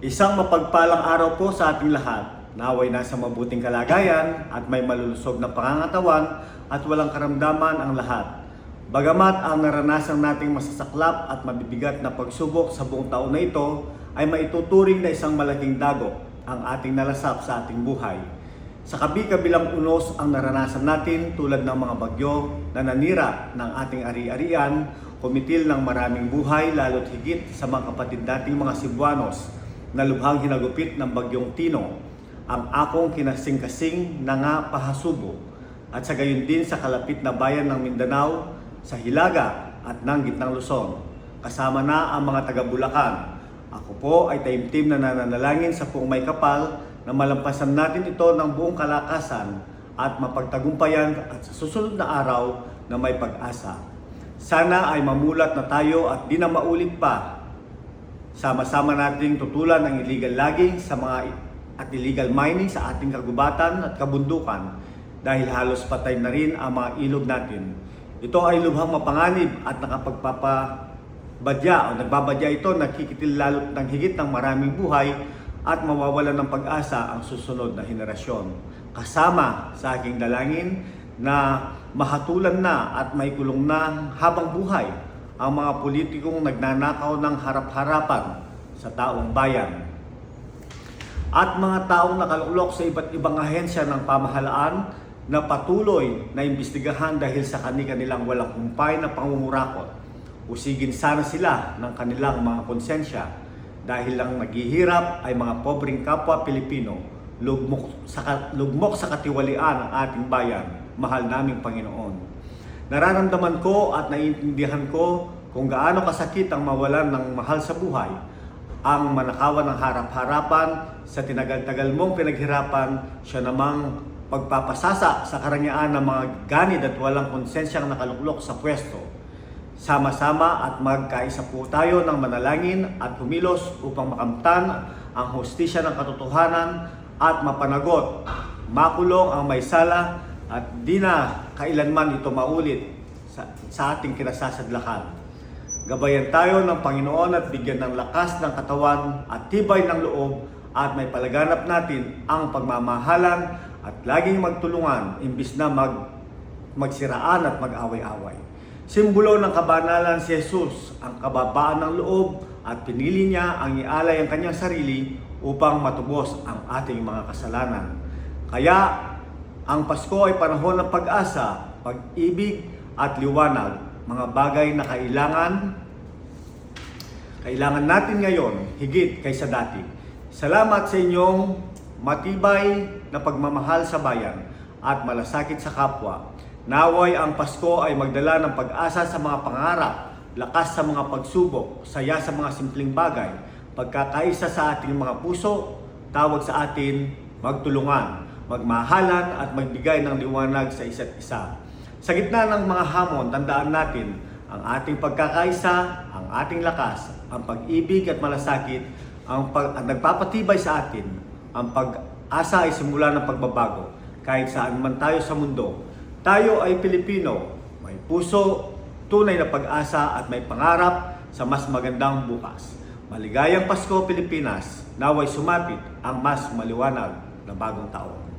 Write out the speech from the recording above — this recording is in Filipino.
Isang mapagpalang araw po sa ating lahat. Naway nasa mabuting kalagayan at may malulusog na pangangatawan at walang karamdaman ang lahat. Bagamat ang naranasan nating masasaklap at mabibigat na pagsubok sa buong taon na ito ay maituturing na isang malaking dagok ang ating nalasap sa ating buhay. Sa kabi-kabilang unos ang naranasan natin tulad ng mga bagyo na nanira ng ating ari-arian, kumitil ng maraming buhay lalo't higit sa mga kapatid nating mga Cebuanos na lubhang hinagupit ng bagyong Tino, ang akong kinasing-kasing na nga pahasubo, at sa gayon din sa kalapit na bayan ng Mindanao, sa Hilaga at ng Gitnang Luzon, kasama na ang mga taga Bulacan. Ako po ay taimtim na nananalangin sa Poong May Kapal na malampasan natin ito ng buong kalakasan at mapagtagumpayan at sa susunod na araw na may pag-asa. Sana ay mamulat na tayo at di na maulit pa. Sama-sama nating tutulan ang illegal logging at illegal mining sa ating kagubatan at kabundukan dahil halos patay na rin ang mga ilog natin. Ito ay lubhang mapanganib at nagbabadya ito, nakikitil lalo ng higit ng maraming buhay at mawawalan ng pag-asa ang susunod na henerasyon. Kasama sa aking dalangin na mahatulan na at may kulong na habang buhay ang mga politikong nagnanakaw ng harap-harapan sa taong bayan at mga taong nakaluklok sa iba't ibang ahensya ng pamahalaan na patuloy na imbestigahan dahil sa kanilang walang kumpay na pangungurakot. Usigin sana sila ng kanilang mga konsensya dahil lang naghihirap ay mga pobreng kapwa Pilipino, lugmok sa katiwalian ng ating bayan, mahal naming Panginoon. Nararamdaman ko at naiintindihan ko kung gaano kasakit ang mawalan ng mahal sa buhay, ang manakawan ng harap-harapan sa tinagal-tagal mong pinaghirapan, siya namang pagpapasasa sa karangyaan ng mga ganid at walang konsensyang nakaluklok sa pwesto. Sama-sama at magkaisa po tayo ng manalangin at humilos upang makamtan ang hustisya ng katotohanan at mapanagot, makulong ang may sala at di na kailanman ito maulit sa ating kinasasadlakan. Gabayan tayo ng Panginoon at bigyan ng lakas ng katawan at tibay ng loob at may palaganap natin ang pagmamahalan at laging magtulungan imbis na magsiraan at mag-away-away. Simbolo ng kabanalan si Jesus, ang kababaan ng loob at pinili niya ang ialay ang kanyang sarili upang matubos ang ating mga kasalanan. Kaya ang Pasko ay panahon ng pag-asa, pag-ibig at liwanag, mga bagay na kailangan natin ngayon higit kaysa dati. Salamat sa inyong matibay na pagmamahal sa bayan at malasakit sa kapwa. Naway ang Pasko ay magdala ng pag-asa sa mga pangarap, lakas sa mga pagsubok, saya sa mga simpleng bagay, pagkakaisa sa ating mga puso, tawag sa atin magtulungan, magmahalan at magbigay ng liwanag sa isa't isa. Sa gitna ng mga hamon, tandaan natin ang ating pagkakaisa, ang ating lakas, ang pag-ibig at malasakit, ang nagpapatibay sa atin. Ang pag-asa ay simula ng pagbabago. Kahit saan man tayo sa mundo, tayo ay Pilipino, may puso, tunay na pag-asa at may pangarap sa mas magandang bukas. Maligayang Pasko, Pilipinas. Naway sumapit ang mas maliwanag na bagong taon.